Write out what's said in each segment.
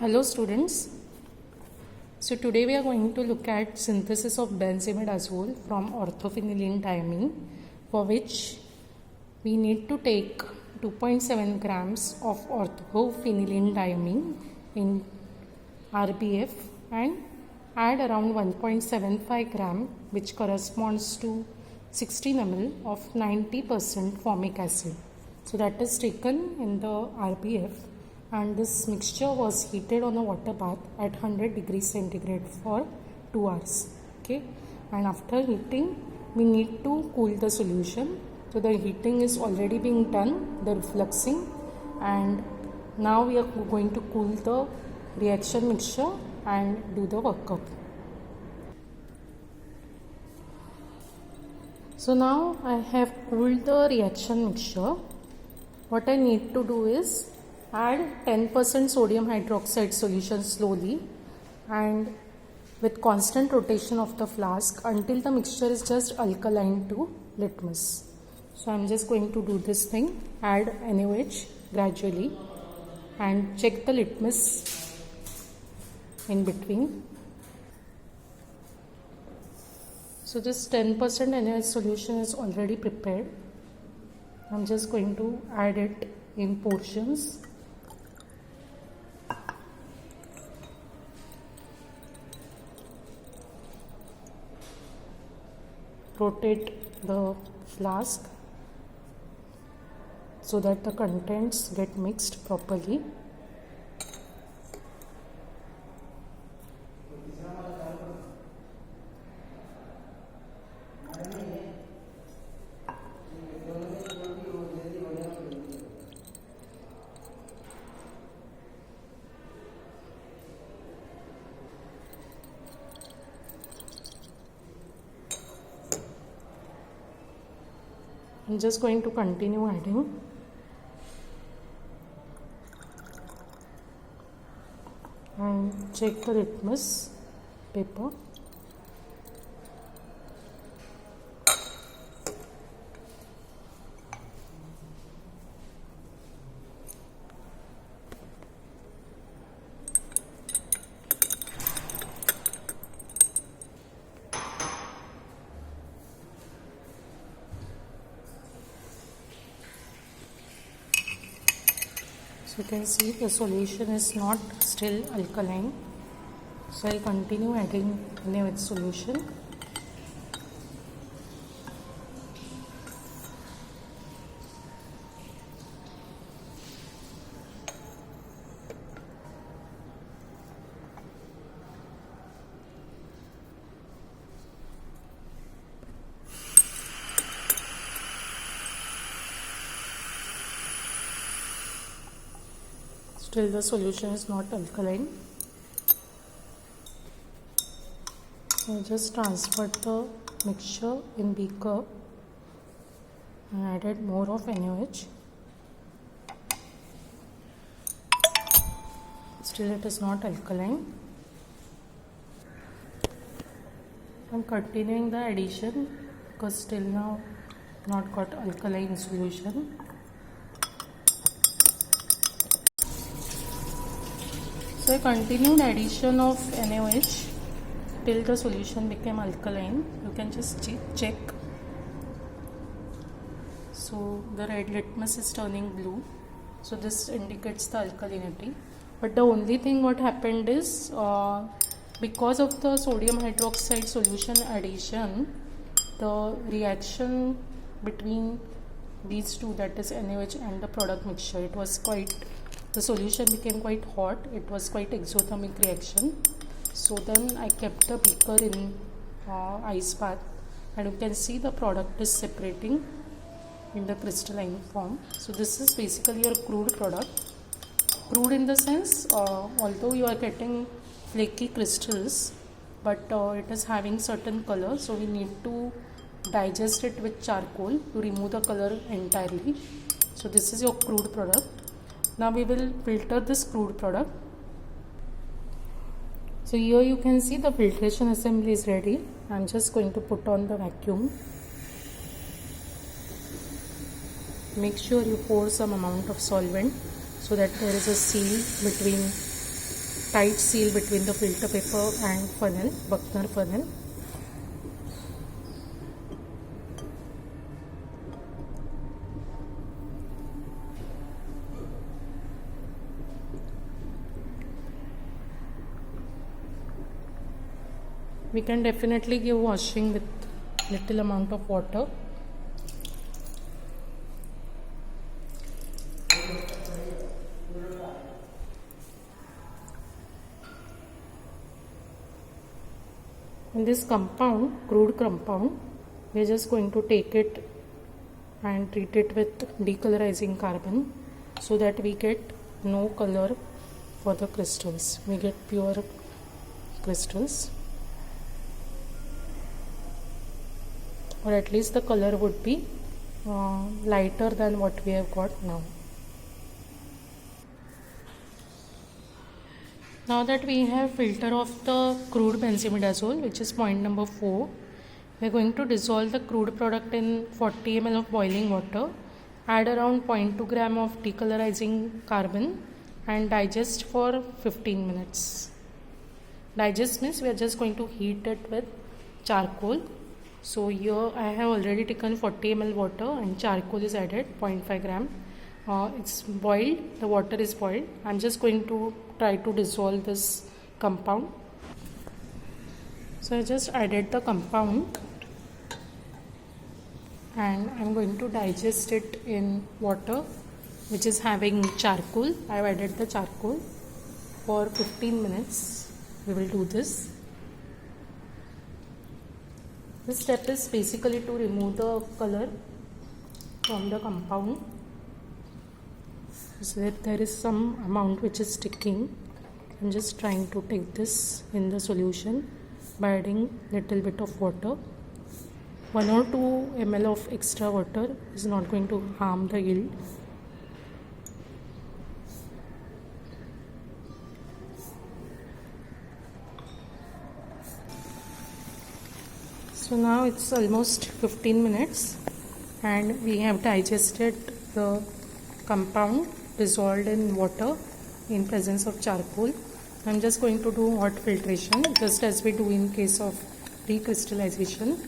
Hello students. So today we are going to look at synthesis of benzimidazole from orthophenylene diamine, for which we need to take 2.7 grams of orthophenylene diamine in RBF and add around 1.75 gram, which corresponds to 16 ml of 90% formic acid. So that is taken in the RBF, and this mixture was heated on a water bath at 100 degrees centigrade for 2 hours. Okay, and after heating we need to cool the solution. So the heating is already being done, the refluxing, and now we are going to cool the reaction mixture and do the workup. So now I have cooled the reaction mixture. What I need to do is add 10% sodium hydroxide solution slowly and with constant rotation of the flask until the mixture is just alkaline to litmus. So I am just going to do this thing, add NaOH gradually and check the litmus in between. So this 10% NaOH solution is already prepared. I am just going to add it in portions. Rotate the flask so that the contents get mixed properly. I'm just going to continue adding. And check the litmus paper. You can see the solution is not still alkaline, so I'll continue adding NaOH solution. Still the solution is not alkaline. I just transferred the mixture in beaker and added more of NaOH. Still it is not alkaline. I am continuing the addition because still now not got alkaline solution. So I continued addition of NaOH till the solution became alkaline. You can just check. So the red litmus is turning blue. So this indicates the alkalinity. But the only thing what happened is because of the sodium hydroxide solution addition, the reaction between these two, that is NaOH and the product mixture, the solution became quite hot. It was quite exothermic reaction. So then I kept the beaker in ice bath, and you can see the product is separating in the crystalline form. So this is basically your crude product. Crude in the sense, although you are getting flaky crystals, but it is having certain color. So we need to digest it with charcoal to remove the color entirely. So this is your crude product. Now we will filter this crude product. So here you can see the filtration assembly is ready. I am just going to put on the vacuum. Make sure you pour some amount of solvent so that there is a seal between tight seal between the filter paper and funnel, Buchner funnel. We can definitely give washing with little amount of water. In this compound, crude compound, we are just going to take it and treat it with decolorizing carbon so that we get no color for the crystals. We get pure crystals, or at least the color would be lighter than what we have got now. Now that we have filtered off the crude benzimidazole, which is point number 4, we are going to dissolve the crude product in 40 ml of boiling water, add around 0.2 gram of decolorizing carbon and digest for 15 minutes. Digest means we are just going to heat it with charcoal. So here I have already taken 40 ml water and charcoal is added 0.5 gram. It's boiled, the water is boiled. I'm just going to try to dissolve this compound. So I just added the compound and I'm going to digest it in water which is having charcoal. I've added the charcoal for 15 minutes. We will do this. This step is basically to remove the color from the compound, so that there is some amount which is sticking. I'm just trying to take this in the solution by adding little bit of water. 1 or 2 ml of extra water is not going to harm the yield. So now it's almost 15 minutes and we have digested the compound dissolved in water in presence of charcoal. I'm just going to do hot filtration just as we do in case of recrystallization.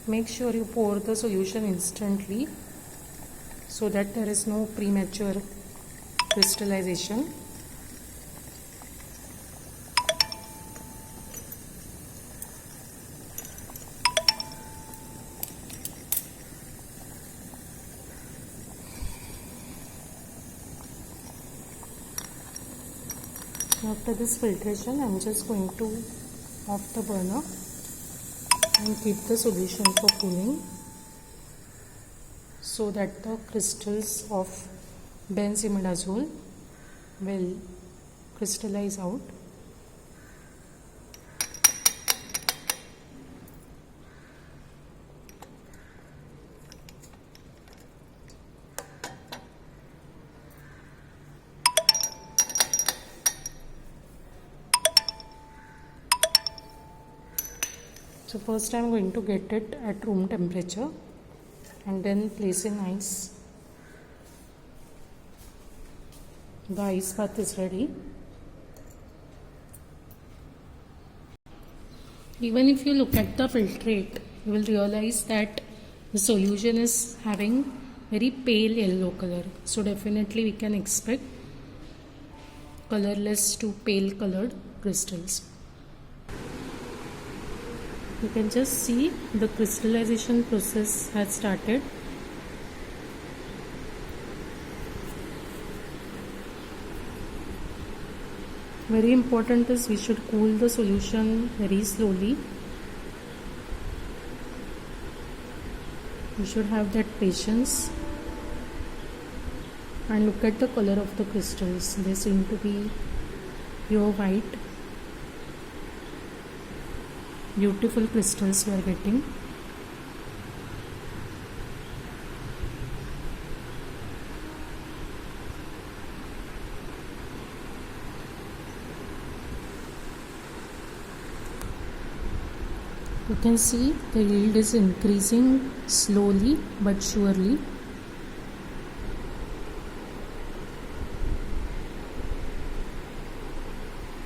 Make sure you pour the solution instantly so that there is no premature crystallization. After this filtration, I'm just going to off the burner and keep the solution for cooling so that the crystals of benzimidazole will crystallize out. So first I am going to get it at room temperature and then place in ice. The ice bath is ready. Even if you look at the filtrate, you will realize that the solution is having very pale yellow color. So definitely we can expect colorless to pale colored crystals. You can just see the crystallization process has started. Very important is we should cool the solution very slowly. You should have that patience. And look at the color of the crystals. They seem to be pure white. Beautiful crystals we are getting. You can see the yield is increasing slowly but surely.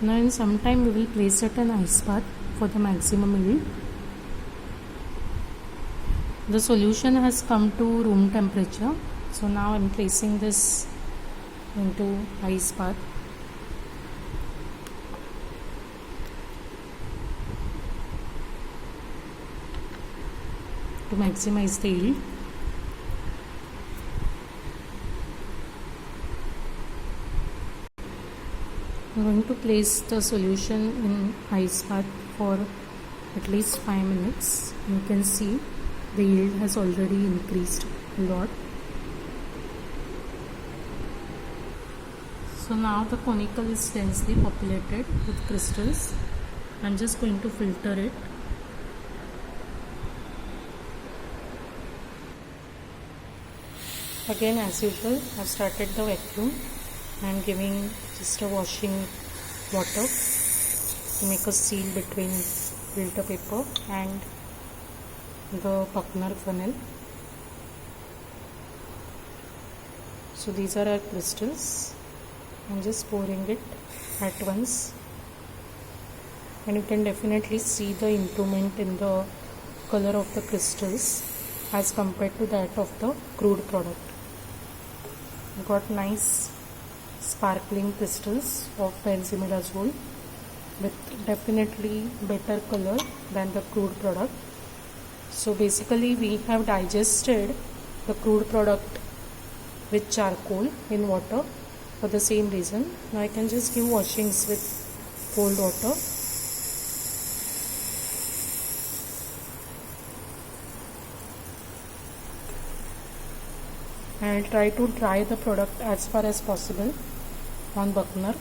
Now in some time we will place it in ice bath for the maximum yield. The solution has come to room temperature. So now I am placing this into ice bath. To maximize the yield. I'm going to place the solution in ice bath for at least 5 minutes. You can see the yield has already increased a lot. So now the conical is densely populated with crystals. I'm just going to filter it. Again, as usual, I've started the vacuum. I'm giving just a washing water to make a seal between filter paper and the Buckner funnel. So these are our crystals. I'm just pouring it at once, and you can definitely see the improvement in the color of the crystals as compared to that of the crude product. Got nice sparkling crystals of benzimidazole with definitely better color than the crude product. So basically we have digested the crude product with charcoal in water for the same reason. Now I can just give washings with cold water. And I'll try to dry the product as far as possible on Buckner.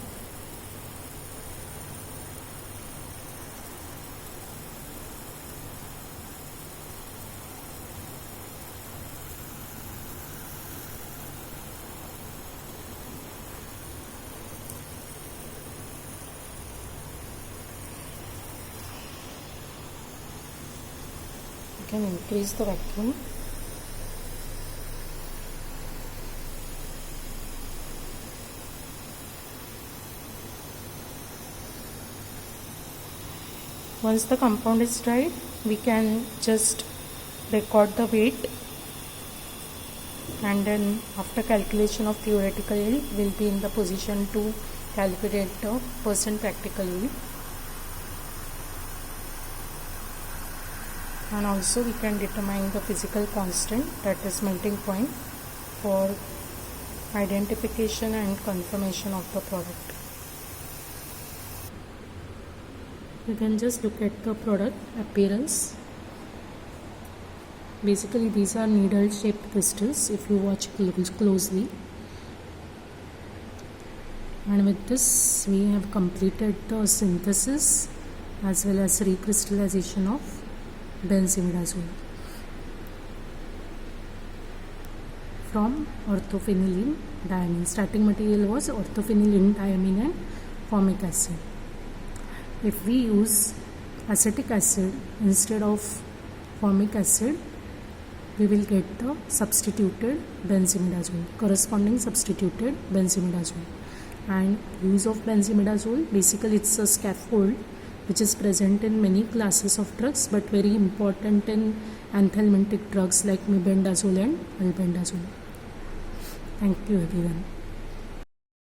You can increase the vacuum. Once the compound is dried, we can just record the weight, and then after calculation of theoretical yield, we'll be in the position to calculate the % practical yield. And also we can determine the physical constant, that is melting point, for identification and confirmation of the product. You can just look at the product appearance. Basically these are needle shaped crystals if you watch closely. And with this we have completed the synthesis as well as recrystallization of benzimidazole from orthophenylene diamine. Starting material was orthophenylene diamine and formic acid. If we use acetic acid instead of formic acid, we will get the substituted benzimidazole, corresponding substituted benzimidazole. And use of benzimidazole, basically it's a scaffold which is present in many classes of drugs but very important in anthelmintic drugs like mebendazole and albendazole. Thank you everyone.